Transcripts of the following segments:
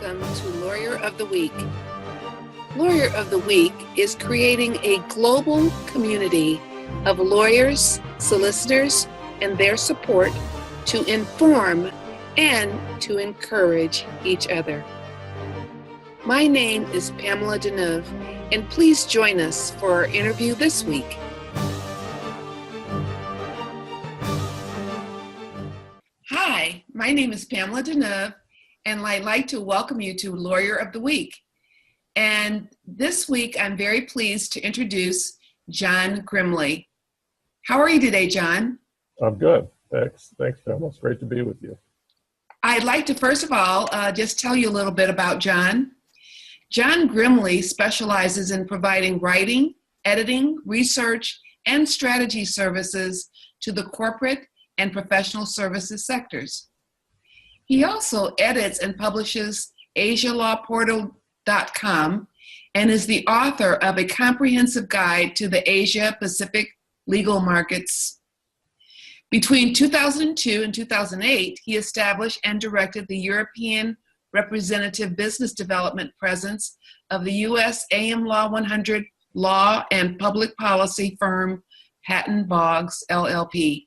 welcome to Lawyer of the Week. Lawyer of the Week is creating a global community of lawyers, solicitors, and their support to inform and to encourage each other. My name is Pamela Deneuve, and please join us for our interview this week. Hi, my name is Pamela Deneuve, and I'd like to welcome you to Lawyer of the Week. And this week, I'm very pleased to introduce John Grimley. How are you today, John? I'm good. Thanks, Pamela. It's great to be with you. I'd like to, first of all, just tell you a little bit about John. John Grimley specializes in providing writing, editing, research, and strategy services to the corporate and professional services sectors. He also edits and publishes AsiaLawPortal.com and is the author of a comprehensive guide to the Asia Pacific legal markets. Between 2002 and 2008, he established and directed the European representative business development presence of the U.S. AM Law 100 law and public policy firm Patton Boggs, LLP.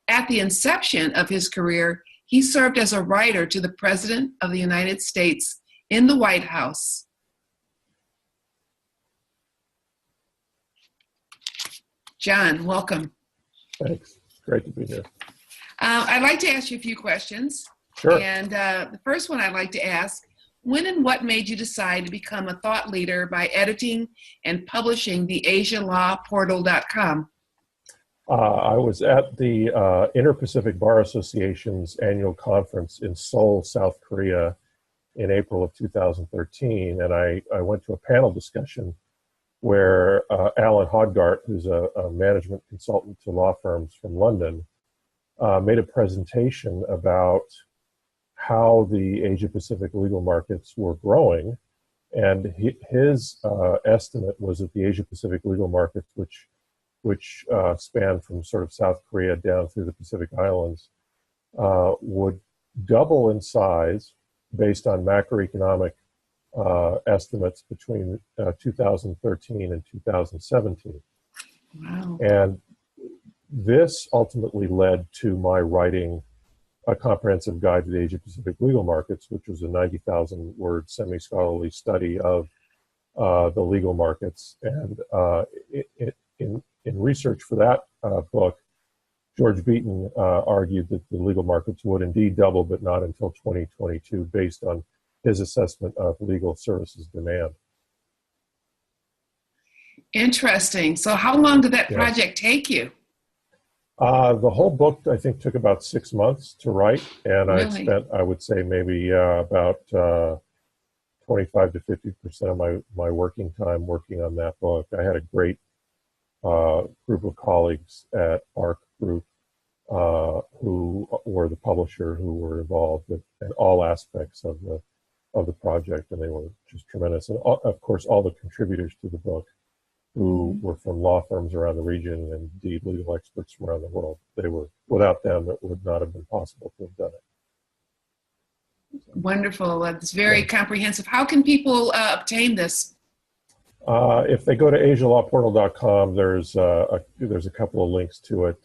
At the inception of his career, he served as a writer to the President of the United States in the White House. John, welcome. Thanks. Great to be here. I'd like to ask you a few questions. Sure. And the first one I'd like to ask, when and what made you decide to become a thought leader by editing and publishing the AsiaLawPortal.com? I was at the Inter-Pacific Bar Association's annual conference in Seoul, South Korea in April of 2013, and I went to a panel discussion where Alan Hodgart, who's a management consultant to law firms from London, made a presentation about how the Asia-Pacific legal markets were growing, and his estimate was that the Asia-Pacific legal markets, which span from sort of South Korea down through the Pacific Islands, would double in size based on macroeconomic estimates between 2013 and 2017. Wow. And this ultimately led to my writing a comprehensive guide to the Asia-Pacific legal markets, which was a 90,000-word semi-scholarly study of the legal markets. And in research for that book, George Beaton argued that the legal markets would indeed double, but not until 2022, based on his assessment of legal services demand. Interesting. So how long did that project take you? The whole book, I think, took about 6 months to write, and Really? I spent, I would say, maybe about 25 to 50% of my working time working on that book. I had a great group of colleagues at ARC Group who were the publisher, who were involved in all aspects of the project, and they were just tremendous. And of course, all the contributors to the book, who were from law firms around the region and indeed legal experts from around the world. Without them, it would not have been possible to have done it. Wonderful. That's very comprehensive. How can people obtain this? If they go to AsiaLawPortal.com, there's a couple of links to it,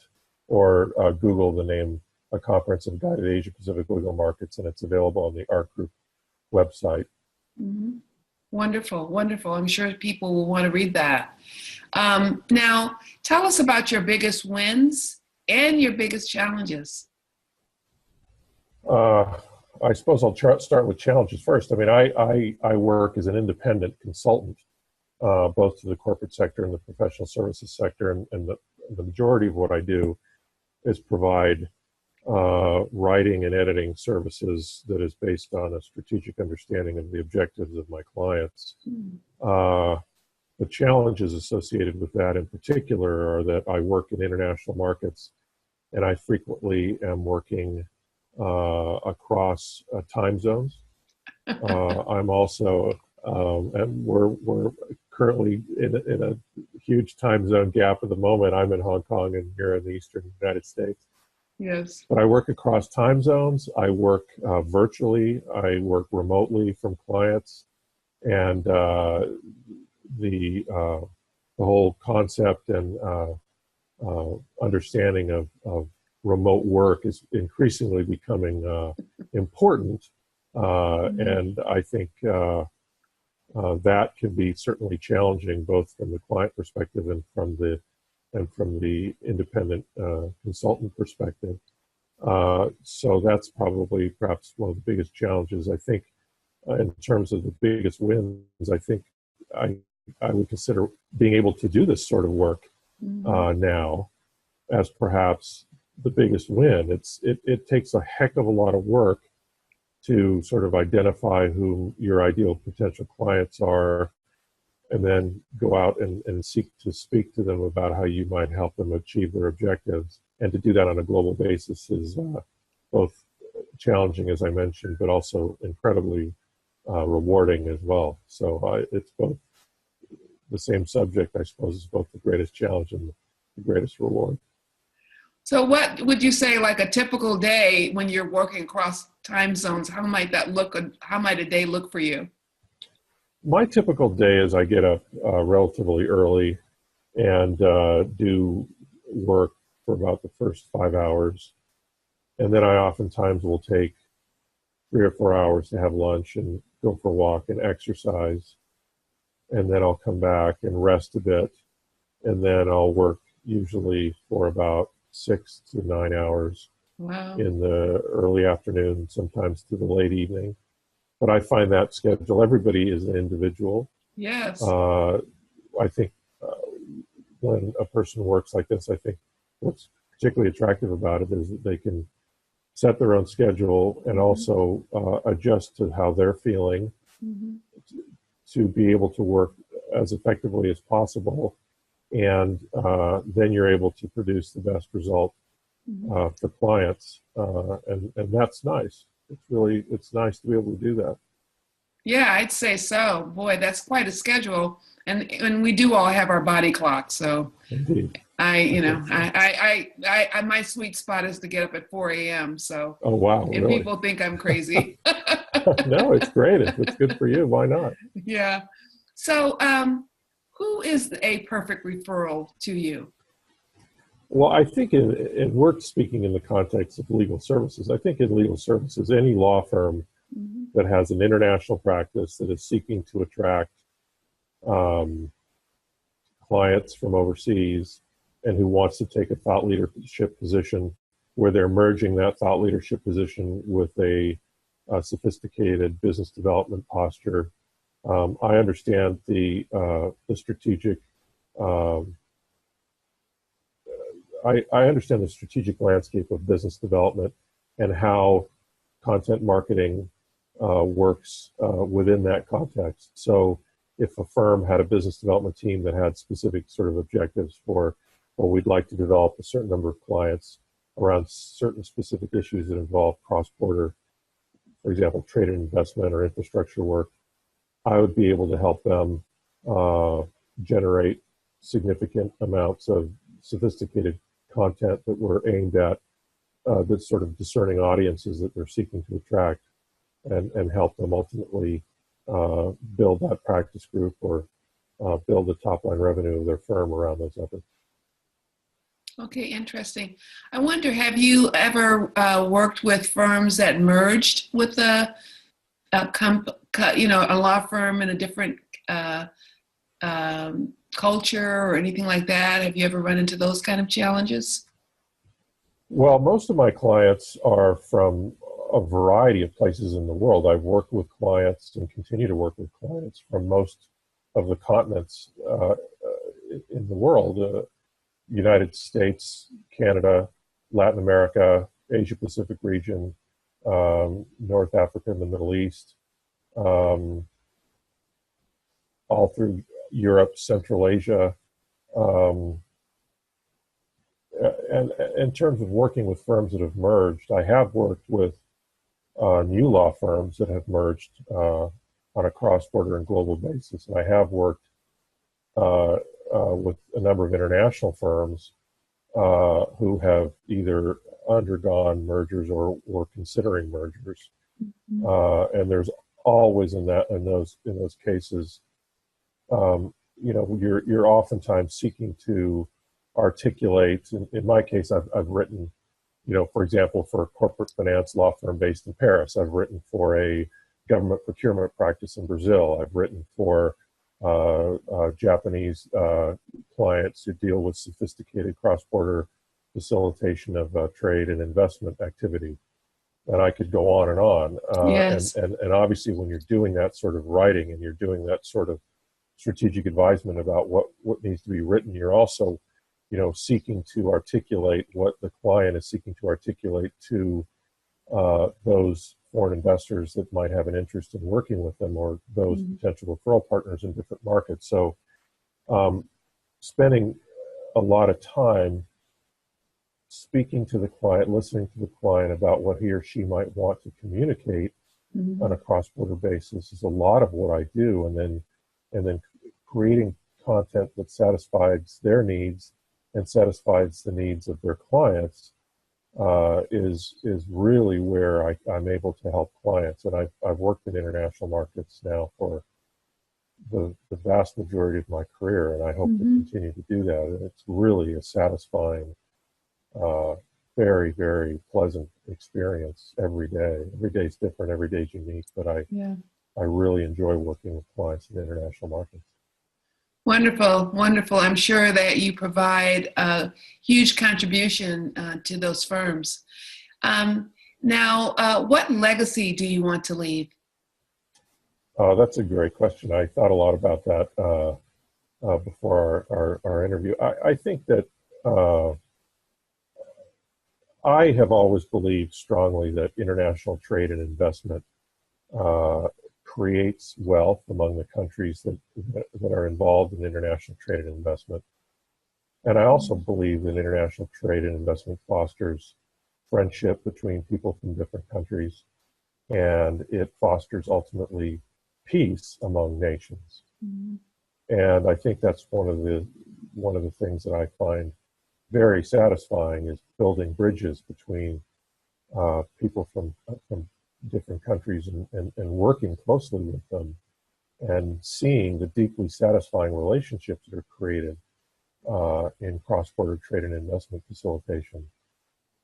or Google the name A Comprehensive Guide to the Asia Pacific Legal Markets, and it's available on the ARC Group website. Mm-hmm. Wonderful, wonderful. I'm sure people will want to read that. Now, tell us about your biggest wins and your biggest challenges. I suppose I'll start with challenges first. I mean, I work as an independent consultant, both to the corporate sector and the professional services sector, and the majority of what I do is provide writing and editing services that is based on a strategic understanding of the objectives of my clients. The challenges associated with that in particular are that I work in international markets, and I frequently am working across time zones. I'm also, and we're currently in a huge time zone gap at the moment. I'm in Hong Kong and you're in the Eastern United States. Yes. But I work across time zones. I work virtually. I work remotely from clients, and the whole concept and understanding of remote work is increasingly becoming important, and I think that can be certainly challenging, both from the client perspective and from the independent consultant perspective. So that's probably perhaps one of the biggest challenges. I think in terms of the biggest wins, I think I, I would consider being able to do this sort of work now as perhaps the biggest win. It takes a heck of a lot of work to sort of identify who your ideal potential clients are, and then go out and seek to speak to them about how you might help them achieve their objectives. And to do that on a global basis is both challenging, as I mentioned, but also incredibly rewarding as well. So it's both the same subject, I suppose, is both the greatest challenge and the greatest reward. So what would you say, like a typical day when you're working across time zones, how might that look? How might a day look for you? My typical day is I get up relatively early and do work for about the first 5 hours. And then I oftentimes will take 3 or 4 hours to have lunch and go for a walk and exercise. And then I'll come back and rest a bit. And then I'll work usually for about 6 to 9 hours Wow. in the early afternoon, sometimes to the late evening. But I find that schedule, everybody is an individual. Yes. I think when a person works like this, I think what's particularly attractive about it is that they can set their own schedule and also adjust to how they're feeling to be able to work as effectively as possible. And then you're able to produce the best result for clients. And that's nice. It's nice to be able to do that. Yeah, I'd say so. Boy, that's quite a schedule. And we do all have our body clocks. So Indeed. my sweet spot is to get up at 4 a.m. So, oh, wow. and Really? people think I'm crazy. No, it's great. If it's good for you, why not? Yeah. So, who is a perfect referral to you? Well, I think in work, speaking in the context of legal services, I think in legal services, any law firm that has an international practice that is seeking to attract clients from overseas and who wants to take a thought leadership position where they're merging that thought leadership position with a sophisticated business development posture. I understand the strategic. I understand the strategic landscape of business development and how content marketing works within that context. So if a firm had a business development team that had specific sort of objectives for, well, we'd like to develop a certain number of clients around certain specific issues that involve cross-border, for example, trade and investment or infrastructure work, I would be able to help them generate significant amounts of sophisticated content that were aimed at the sort of discerning audiences that they're seeking to attract, and help them ultimately build that practice group or build the top line revenue of their firm around those efforts. Okay, interesting. I wonder, have you ever worked with firms that merged with a law firm in a different culture or anything like that? Have you ever run into those kind of challenges? Well, most of my clients are from a variety of places in the world. I've worked with clients and continue to work with clients from most of the continents in the world. United States, Canada, Latin America, Asia Pacific region, North Africa and the Middle East, all through Europe, Central Asia. And in terms of working with firms that have merged, I have worked with new law firms that have merged on a cross-border and global basis. And I have worked with a number of international firms who have either undergone mergers or considering mergers. Mhm. And there's always in those cases, you're oftentimes seeking to articulate. In my case, I've written, for example, for a corporate finance law firm based in Paris. I've written for a government procurement practice in Brazil. I've written for Japanese clients who deal with sophisticated cross-border facilitation of trade and investment activity. And I could go on and on. Yes. And obviously, when you're doing that sort of writing and you're doing that sort of strategic advisement about what needs to be written, you're also, seeking to articulate what the client is seeking to articulate to those foreign investors that might have an interest in working with them, or those Mhm. potential referral partners in different markets. So spending a lot of time speaking to the client, listening to the client about what he or she might want to communicate on a Mhm. cross-border basis is a lot of what I do. And then creating content that satisfies their needs and satisfies the needs of their clients is really where I'm able to help clients. And I've worked in international markets now for the vast majority of my career, and I hope to Mhm. continue to do that. And it's really a satisfying, uh, very, very pleasant experience every day. Every day is different, every day is unique, but Yeah. I really enjoy working with clients in international markets. Wonderful, wonderful. I'm sure that you provide a huge contribution to those firms. Um, Now, what legacy do you want to leave? That's a great question. I thought a lot about that before our interview. I think that uh, I have always believed strongly that international trade and investment uh, creates wealth among the countries that are involved in international trade and investment. And I also believe that international trade and investment fosters friendship between people from different countries, and it fosters ultimately peace among nations. Mhm. And I think that's one of the things that I find very satisfying is building bridges between people from different countries and working closely with them and seeing the deeply satisfying relationships that are created in cross-border trade and investment facilitation.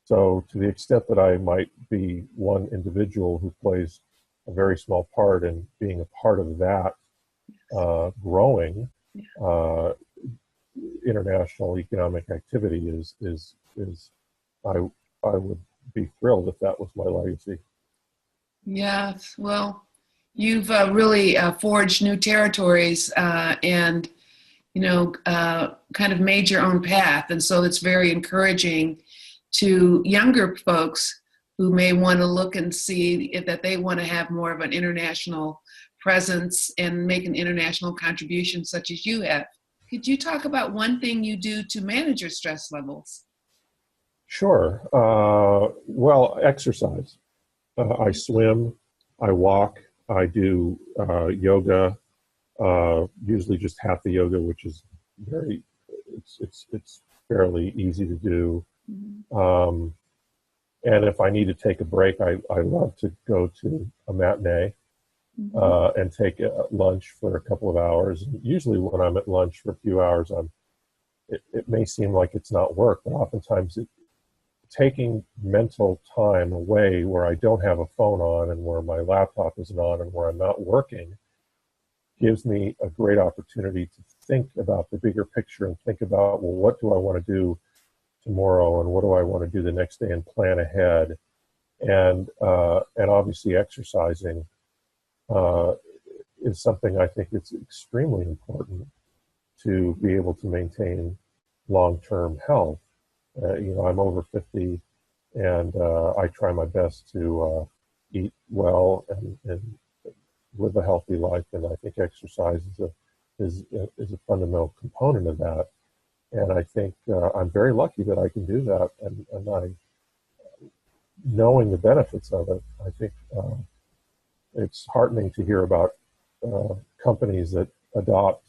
So to the extent that I might be one individual who plays a very small part in being a part of that growing uh, international economic activity is I I would be thrilled if that was my legacy. Yes, well, you've really forged new territories and, kind of made your own path. And so it's very encouraging to younger folks who may want to look and see if that they want to have more of an international presence and make an international contribution such as you have. Could you talk about one thing you do to manage your stress levels? Sure. Well, exercise. I swim, I walk, I do yoga. Usually just half the yoga, which is very it's fairly easy to do. Mhm. Um, and if I need to take a break, I love to go to a matinee Mhm. and take a lunch for a couple of hours. Usually, when I'm at lunch for a few hours, it may seem like it's not work, but oftentimes taking mental time away where I don't have a phone on and where my laptop isn't on and where I'm not working gives me a great opportunity to think about the bigger picture and think about, well, what do I want to do tomorrow and what do I want to do the next day and plan ahead. And obviously exercising uh, is something I think it's extremely important to be able to maintain long-term health. I'm over 50, and I try my best to eat well and live a healthy life. And I think exercise is a fundamental component of that. And I think I'm very lucky that I can do that. And I, knowing the benefits of it, I think it's heartening to hear about companies that adopt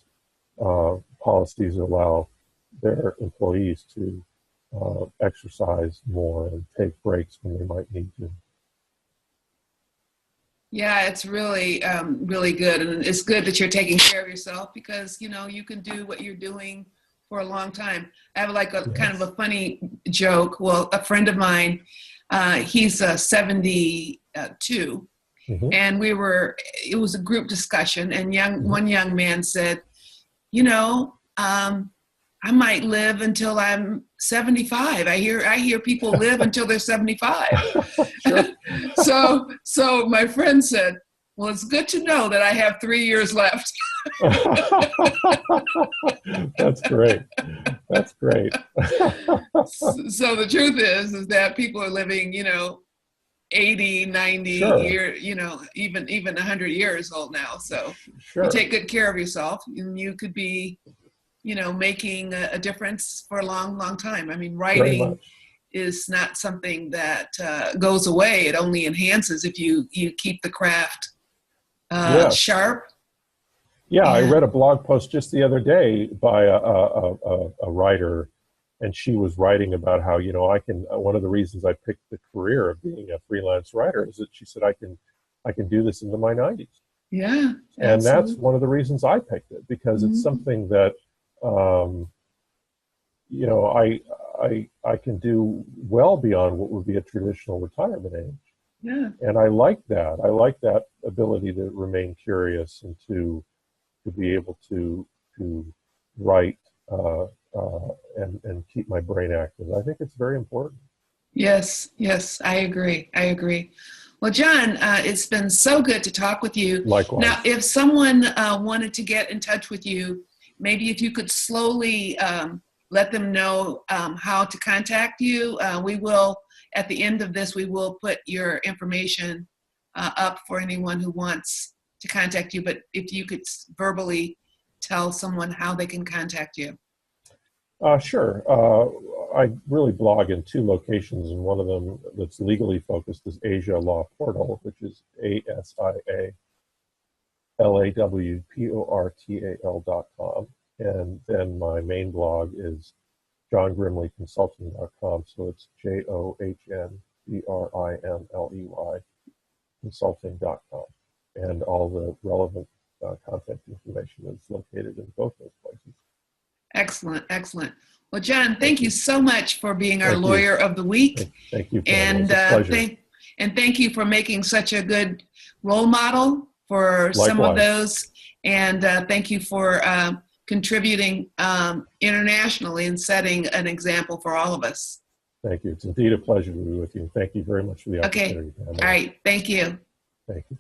policies that allow their employees to exercise more and take breaks when they might need to. Yeah, it's really, really good. And it's good that you're taking care of yourself because, you can do what you're doing for a long time. I have like a kind of a funny joke. Well, a friend of mine, he's 72, and it was a group discussion, and one young man said, I might live until I'm 75. I hear people live until they're 75. So my friend said, well, it's good to know that I have 3 years left. That's great. That's great. So the truth is that people are living, 80, 90 years, even 100 years old now. So you take good care of yourself and you could be, making a difference for a long, long time. I mean, writing is not something that goes away. It only enhances if you keep the craft sharp. Yeah, I read a blog post just the other day by a writer, and she was writing about how, one of the reasons I picked the career of being a freelance writer is that she said, I can do this into my 90s. Yeah. And that's one of the reasons I picked it, because it's something that, I can do well beyond what would be a traditional retirement age. Yeah. And I like that. I like that ability to remain curious and to be able to write and keep my brain active. I think it's very important. Yes, I agree. Well, John, it's been so good to talk with you. Likewise. Now, if someone wanted to get in touch with you, maybe if you could slowly let them know how to contact you. We will, at the end of this, we will put your information up for anyone who wants to contact you. But if you could verbally tell someone how they can contact you. Sure. I really blog in 2 locations, and one of them that's legally focused is Asia Law Portal, which is ASIALAWPORTAL.com. And then my main blog is johngrimleyconsulting.com. So it's JOHNGRIMLEY consulting.com. And all the relevant contact information is located in both those places. Excellent. Well, John, thank you so much for being our Lawyer of the Week. Thank you. And thank you for making such a good role model for some of those. And thank you for contributing internationally and setting an example for all of us. Thank you. It's indeed a pleasure to be with you. Thank you very much for the opportunity. Okay. All right. Thank you. Thank you.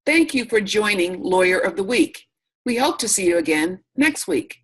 Thank you for joining Lawyer of the Week. We hope to see you again next week.